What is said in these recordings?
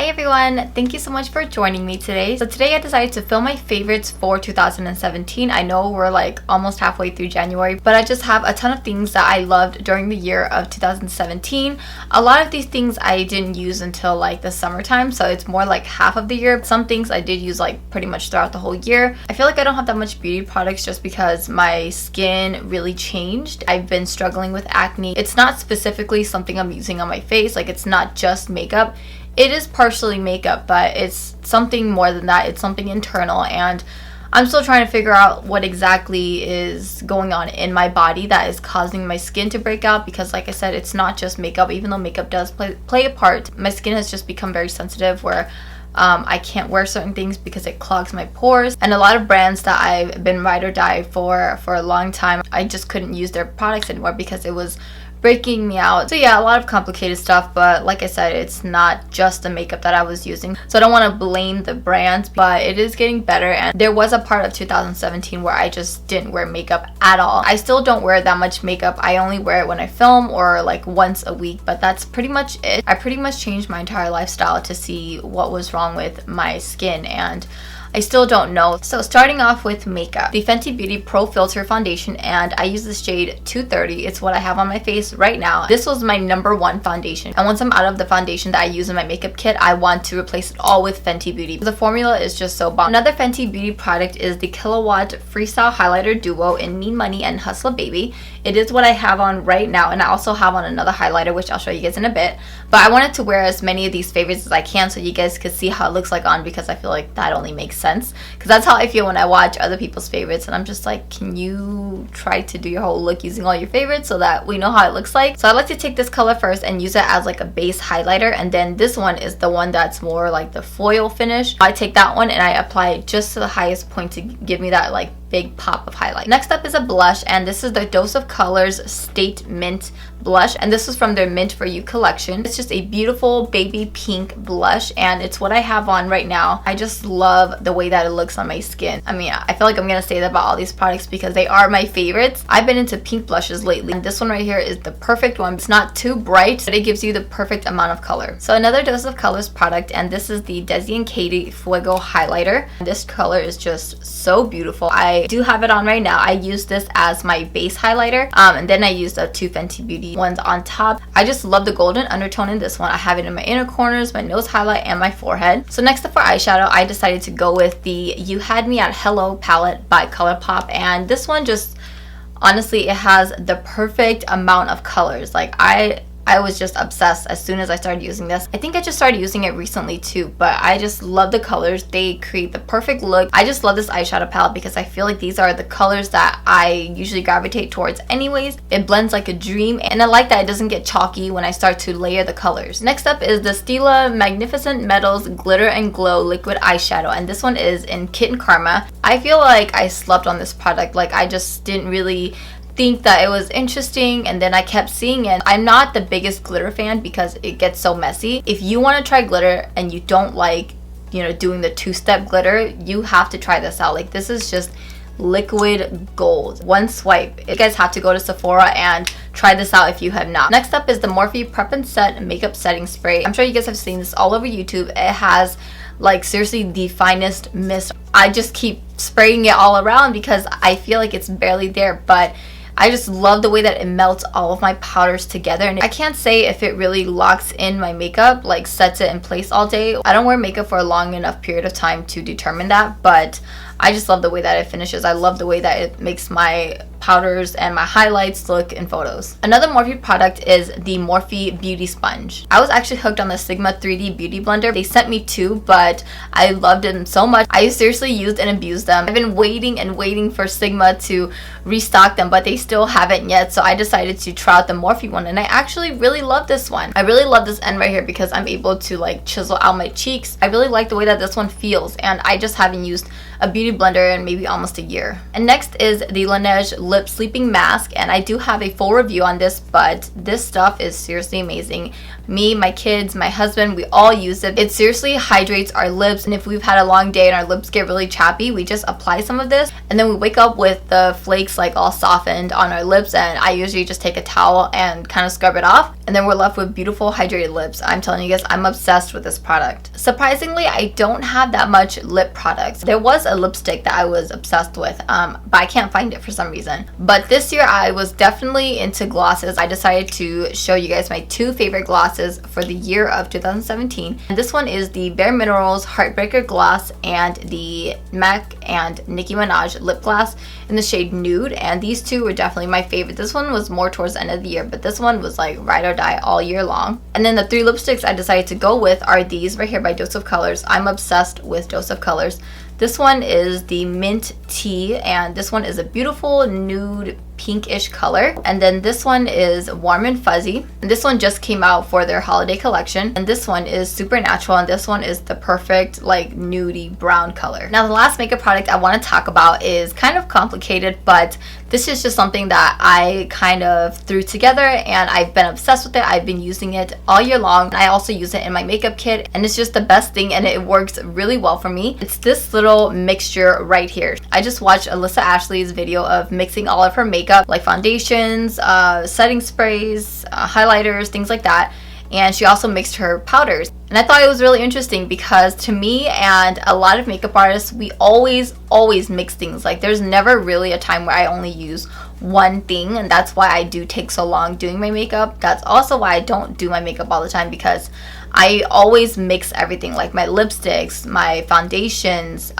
everyone, thank you so much for joining me today. So today I decided to film my favorites for 2017. I know we're like almost halfway through January, but I just have a ton of things that I loved during the year of 2017. A lot of these things I didn't use until like the summertime, so it's more like half of the year. Some things I did use like pretty much throughout the whole year. I feel like I don't have that much beauty products just because my skin really changed. I've been struggling with acne. It's not specifically something I'm using on my face, like it's not just makeup. It is partially makeup, but it's something more than that. It's something internal, and I'm still trying to figure out what exactly is going on in my body that is causing my skin to break out, because like I said, it's not just makeup. Even though makeup does play a part, my skin has just become very sensitive where I can't wear certain things because it clogs my pores. And a lot of brands that I've been ride or die for a long time, I just couldn't use their products anymore because it was breaking me out. So yeah, a lot of complicated stuff, but like I said, it's not just the makeup that I was using, so I don't want to blame the brands, but it is getting better. And there was a part of 2017 where I just didn't wear makeup at all. I still don't wear that much makeup. I only wear it when I film or like once a week, but that's pretty much it. I pretty much changed my entire lifestyle to see what was wrong with my skin, and I still don't know. So starting off with makeup, the Fenty Beauty Pro Filt'r foundation, and I use the shade 230. It's what I have on my face right now. This was my #1 foundation, and once I'm out of the foundation that I use in my makeup kit, I want to replace it all with Fenty Beauty. The formula is just so bomb. Another Fenty Beauty product is the Killawatt Freestyle Highlighter Duo in Need Money and Hustla Baby. It is what I have on right now, and I also have on another highlighter, which I'll show you guys in a bit. But I wanted to wear as many of these favorites as I can so you guys could see how it looks like on, because I feel like that only makes sense, because that's how I feel when I watch other people's favorites, and I'm just like, can you try to do your whole look using all your favorites so that we know how it looks like? So I like to take this color first and use it as like a base highlighter, and then this one is the one that's more like the foil finish. I take that one and I apply it just to the highest point to give me that like big pop of highlight. Next up is a blush, and this is the Dose of Colors Statemint blush, and this is from their Mint For You collection. It's just a beautiful baby pink blush, and it's what I have on right now. I just love the way that it looks on my skin. I mean, I feel like I'm gonna say that about all these products because they are my favorites. I've been into pink blushes lately, and this one right here is the perfect one. It's not too bright, but it gives you the perfect amount of color. So another Dose of Colors product, and this is the DESIxKATY Fuego highlighter. This color is just so beautiful. I do have it on right now. I use this as my base highlighter, and then I use the two Fenty Beauty ones on top. I just love the golden undertone in this one. I have it in my inner corners, my nose highlight, and my forehead. So next up for eyeshadow, I decided to go with the You Had Me at Hello palette by Colourpop, and this one just, honestly, it has the perfect amount of colors. Like I was just obsessed as soon as I started using this. I think I just started using it recently too, but I just love the colors. They create the perfect look. I just love this eyeshadow palette because I feel like these are the colors that I usually gravitate towards anyways. It blends like a dream, and I like that it doesn't get chalky when I start to layer the colors. Next up is the Stila Magnificent Metals Glitter and Glow Liquid Eyeshadow, and this one is in Kitten Karma. I feel like I slept on this product. Like I just didn't really think that it was interesting, and then I kept seeing it. I'm not the biggest glitter fan because it gets so messy. If you want to try glitter and you don't like, you know, doing the two-step glitter, you have to try this out. Like this is just liquid gold. One swipe. You guys have to go to Sephora and try this out if you have not. Next up is the Morphe Prep and Set Makeup Setting Spray. I'm sure you guys have seen this all over YouTube. It has like seriously the finest mist. I just keep spraying it all around because I feel like it's barely there, but I just love the way that it melts all of my powders together, and I can't say if it really locks in my makeup, like sets it in place all day. I don't wear makeup for a long enough period of time to determine that, but I just love the way that it finishes. I love the way that it makes my powders and my highlights look in photos. Another Morphe product is the Morphe Beauty Sponge. I was actually hooked on the Sigma 3D Beauty Blender. They sent me two, but I loved them so much. I seriously used and abused them. I've been waiting and waiting for Sigma to restock them, but they still haven't yet, so I decided to try out the Morphe one, and I actually really love this one. I really love this end right here because I'm able to like chisel out my cheeks. I really like the way that this one feels, and I just haven't used a beauty blender in maybe almost a year. And next is the Laneige Lip Sleeping Mask, and I do have a full review on this, but this stuff is seriously amazing. Me, my kids, my husband, we all use it. It seriously hydrates our lips, and if we've had a long day and our lips get really chappy, we just apply some of this, and then we wake up with the flakes like all softened on our lips, and I usually just take a towel and kind of scrub it off, and then we're left with beautiful hydrated lips. I'm telling you guys, I'm obsessed with this product. Surprisingly, I don't have that much lip products. There was a lipstick that I was obsessed with, but I can't find it for some reason. But this year I was definitely into glosses. I decided to show you guys my 2 favorite glosses for the year of 2017. And this one is the Bare Minerals Heartbreaker Gloss and the MAC and Nicki Minaj Lip Gloss in the shade Nude, and these 2 were definitely my favorite. This one was more towards the end of the year, but this one was like ride or die all year long. And then the 3 lipsticks I decided to go with are these right here by Dose of Colors. I'm obsessed with Dose of Colors. This one is the Mint Tea, and this one is a beautiful nude pinkish color. And then this one is Warm and Fuzzy, and this one just came out for their holiday collection. And this one is Supernatural, and this one is the perfect like nudie brown color. Now the last makeup product I want to talk about is kind of complicated, but this is just something that I kind of threw together and I've been obsessed with it. I've been using it all year long. I also use it in my makeup kit, and it's just the best thing, and it works really well for me. It's this little mixture right here. I just watched Alyssa Ashley's video of mixing all of her makeup, like foundations, setting sprays, highlighters, things like that. And she also mixed her powders. And I thought it was really interesting because to me and a lot of makeup artists, we always mix things. Like there's never really a time where I only use one thing, and that's why I do take so long doing my makeup. That's also why I don't do my makeup all the time, because I always mix everything, like my lipsticks, my foundations,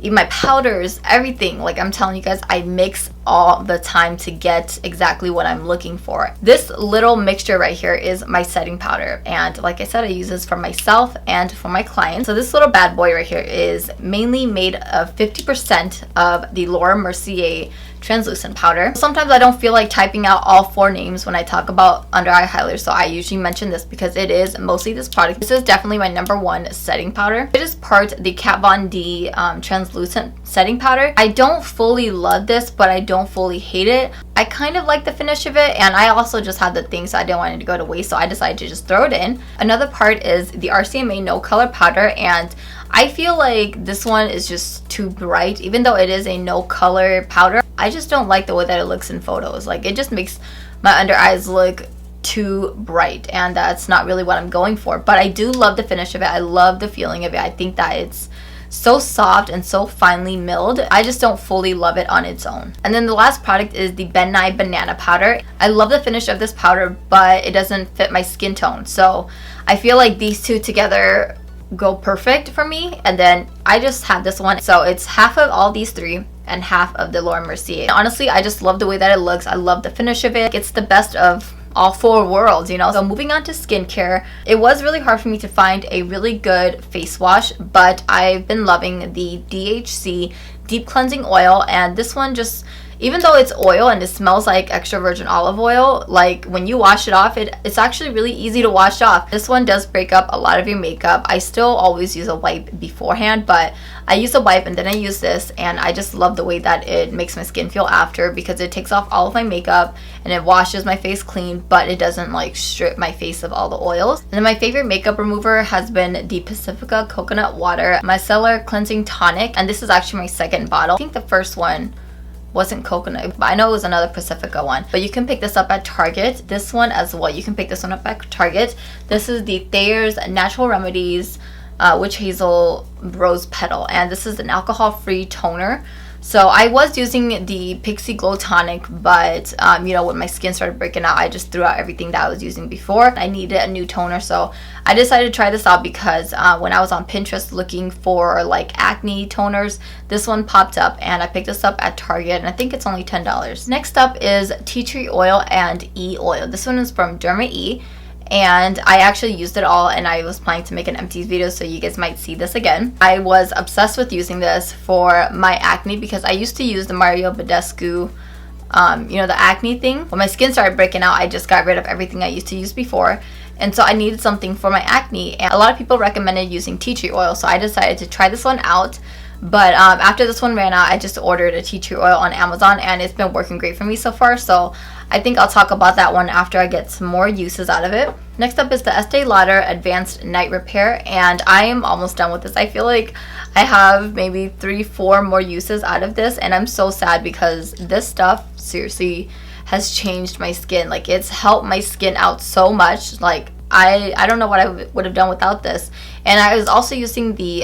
even my powders, everything. Like I'm telling you guys, I mix all the time to get exactly what I'm looking for. This little mixture right here is my setting powder, and like I said, I use this for myself and for my clients. So this little bad boy right here is mainly made of 50% of the Laura Mercier translucent powder. Sometimes I don't feel like typing out all 4 names when I talk about under eye highlighters, so I usually mention this because it is mostly this product. This is definitely my #1 setting powder. It is part the Kat Von D translucent setting powder. I don't fully love this, but I don't fully hate it. I kind of like the finish of it, and I also just had the thing, so I didn't want it to go to waste, so I decided to just throw it in. Another part is the RCMA No Color powder, and I feel like this one is just too bright. Even though it is a no color powder, I just don't like the way that it looks in photos. Like it just makes my under eyes look too bright, and that's not really what I'm going for. But I do love the finish of it. I love the feeling of it. I think that it's so soft and so finely milled. I just don't fully love it on its own. And then the last product is the Ben Nye Banana powder. I love the finish of this powder, but it doesn't fit my skin tone. So I feel like these 2 together go perfect for me, and then I just have this one. So it's half of all these 3 and half of the Laura Mercier. Honestly, I just love the way that it looks. I love the finish of it. It's the best of all 4 worlds, you know. So moving on to skincare, it was really hard for me to find a really good face wash, but I've been loving the DHC Deep Cleansing Oil, and this one just, even though it's oil and it smells like extra virgin olive oil, like when you wash it off, it's actually really easy to wash off. This one does break up a lot of your makeup. I still always use a wipe beforehand, but I use a wipe and then I use this, and I just love the way that it makes my skin feel after, because it takes off all of my makeup and it washes my face clean, but it doesn't like strip my face of all the oils. And then my favorite makeup remover has been the Pacifica Coconut Water Micellar Cleansing Tonic, and this is actually my 2nd bottle. I think the first one wasn't coconut, but I know it was another Pacifica one. But you can pick this up at Target. This one as well, you can pick this one up at Target. This is the Thayer's Natural Remedies Witch Hazel Rose Petal, and this is an alcohol-free toner. So I was using the Pixie Glow Tonic, but you know, when my skin started breaking out, I just threw out everything that I was using before. I needed a new toner, so I decided to try this out because when I was on Pinterest looking for like acne toners, this one popped up, and I picked this up at Target, and I think it's only $10. Next up is tea tree oil and E oil. This one is from Derma E, and I actually used it all, and I was planning to make an empties video, so you guys might see this again. I was obsessed with using this for my acne because I used to use the Mario Badescu, you know, the acne thing. When my skin started breaking out, I just got rid of everything I used to use before, and so I needed something for my acne, and a lot of people recommended using tea tree oil, so I decided to try this one out. But after this one ran out, I just ordered a tea tree oil on Amazon, and it's been working great for me so far. So I think I'll talk about that one after I get some more uses out of it. Next up is the Estee Lauder Advanced Night Repair, and I am almost done with this. I feel like I have maybe 3-4 more uses out of this, and I'm so sad because this stuff seriously has changed my skin. Like, it's helped my skin out so much. Like, I don't know what I would have done without this. And I was also using the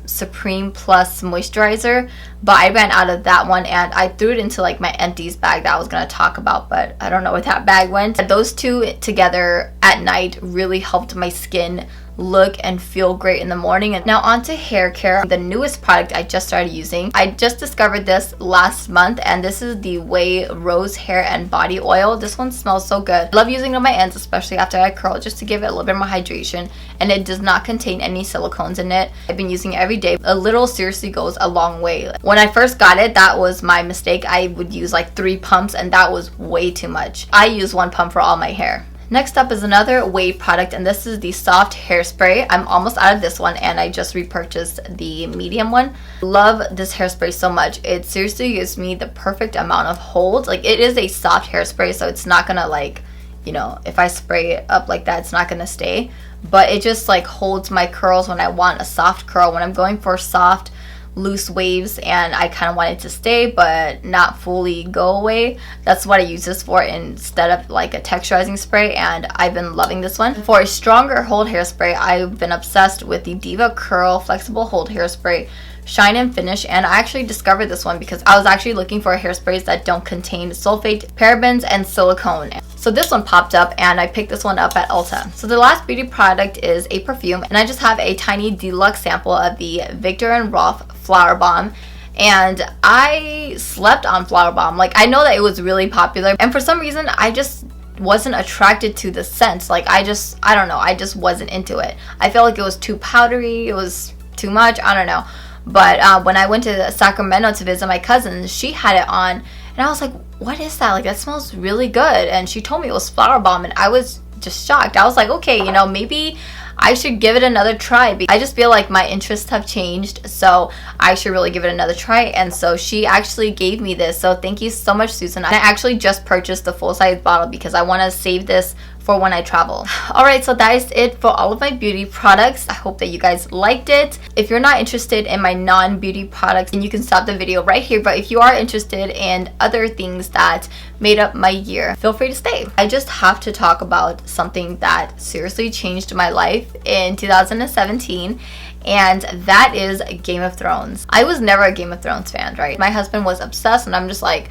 Supreme Plus moisturizer, but I ran out of that one and I threw it into like my empties bag that I was going to talk about, but I don't know where that bag went. Those two together at night really helped my skin look and feel great in the morning. And now on to hair care, the newest product I just started using. I just discovered this last month, and this is the Way Rose Hair and Body Oil. This one smells so good. I love using it on my ends, especially after I curl, just to give it a little bit more hydration, and it does not contain any silicones in it. I've been using it every day. A little seriously goes a long way. When I first got it, that was my mistake. I would use like 3 pumps, and that was way too much. I use 1 pump for all my hair. Next up is another Wave product, and this is the Soft Hairspray. I'm almost out of this one, and I just repurchased the medium one. Love this hairspray so much. It seriously gives me the perfect amount of hold. Like, it is a soft hairspray, so it's not gonna, like, you know, if I spray it up like that, it's not gonna stay. But it just like holds my curls when I want a soft curl, when I'm going for soft loose waves and I kind of want it to stay but not fully go away. That's what I use this for instead of like a texturizing spray, and I've been loving this one. For a stronger hold hairspray, I've been obsessed with the Diva Curl Flexible Hold Hairspray Shine and Finish, and I actually discovered this one because I was actually looking for hairsprays that don't contain sulfate, parabens, and silicone. So this one popped up and I picked this one up at Ulta. So the last beauty product is a perfume, and I just have a tiny deluxe sample of the Viktor and Rolf Flower Bomb. And I slept on Flower Bomb. Like, I know that it was really popular, and for some reason I just wasn't attracted to the scent. Like, I don't know, I just wasn't into it. I felt like it was too powdery, it was too much, I don't know. But when I went to Sacramento to visit my cousin, she had it on, and I was like, what is that? Like, that smells really good. And she told me it was Flower Bomb, and I was just shocked. I was like, okay, you know, maybe I should give it another try. I just feel like my interests have changed, so I should really give it another try. And so she actually gave me this, so thank you so much, Susan. I actually just purchased the full-size bottle because I want to save this for when I travel. Alright, so that is it for all of my beauty products. I hope that you guys liked it. If you're not interested in my non-beauty products, then you can stop the video right here. But if you are interested in other things that made up my year, feel free to stay. I just have to talk about something that seriously changed my life in 2017, and that is Game of Thrones. I was never a Game of Thrones fan, right? My husband was obsessed, and I'm just like,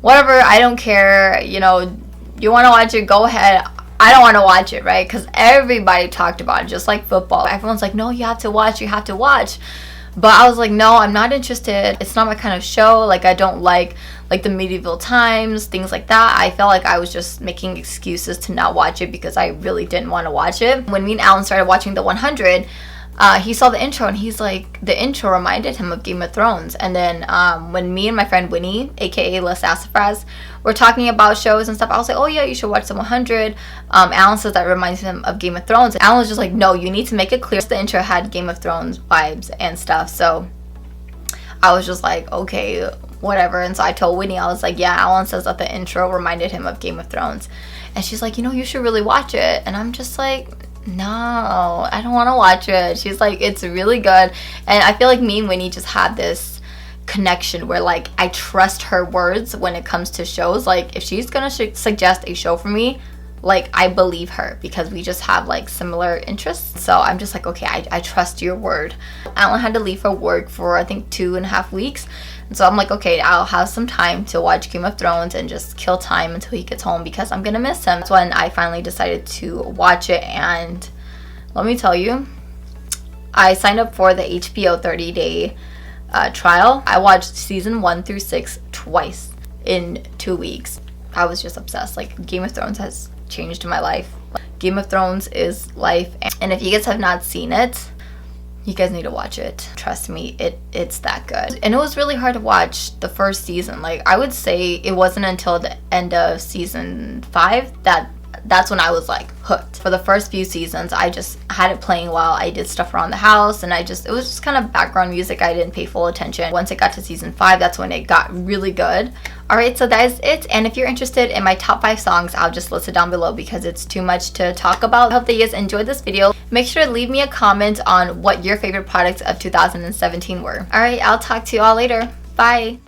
whatever, I don't care, you know, you want to watch it, go ahead. I don't want to watch it, right? Because everybody talked about it, just like football. Everyone's like, no, you have to watch, you have to watch. But I was like, no, I'm not interested. It's not my kind of show. Like, I don't like the medieval times, things like that. I felt like I was just making excuses to not watch it because I really didn't want to watch it. When me and Alan started watching the 100, he saw the intro and he's like, the intro reminded him of Game of Thrones. And then when me and my friend Winnie, aka Les Sassafras, were talking about shows and stuff, I was like, oh yeah, you should watch the 100. Alan says that reminds him of Game of Thrones. Alan was just like, no, you need to make it clear. The intro had Game of Thrones vibes and stuff. So I was just like, okay, whatever. And so I told Winnie, I was like, yeah, Alan says that the intro reminded him of Game of Thrones. And she's like, you know, you should really watch it. And I'm just like, no, I don't want to watch it. She's like, it's really good. And I feel like me and Winnie just had this connection where, like, I trust her words when it comes to shows. Like, if she's gonna suggest a show for me, like, I believe her because we just have like similar interests. So I'm just like, okay, I trust your word. Alan had to leave for work for I think 2.5 weeks, and so I'm like, okay, I'll have some time to watch Game of Thrones and just kill time until he gets home because I'm gonna miss him. That's when I finally decided to watch it, and let me tell you, I signed up for the HBO 30-day trial. I watched season 1 through 6 twice in 2 weeks. I was just obsessed. Like, Game of Thrones has changed my life. Game of Thrones is life, and if you guys have not seen it, you guys need to watch it. Trust me, it's that good. And it was really hard to watch the first season. Like, I would say it wasn't until the end of season 5 that that's when I was like hooked. For the first few seasons, I just had it playing while I did stuff around the house, and it was just kind of background music. I didn't pay full attention. Once it got to season 5, that's when it got really good. Alright, so that is it, and if you're interested in my top 5 songs, I'll just list it down below because it's too much to talk about. I hope that you guys enjoyed this video. Make sure to leave me a comment on what your favorite products of 2017 were. Alright, I'll talk to you all later. Bye!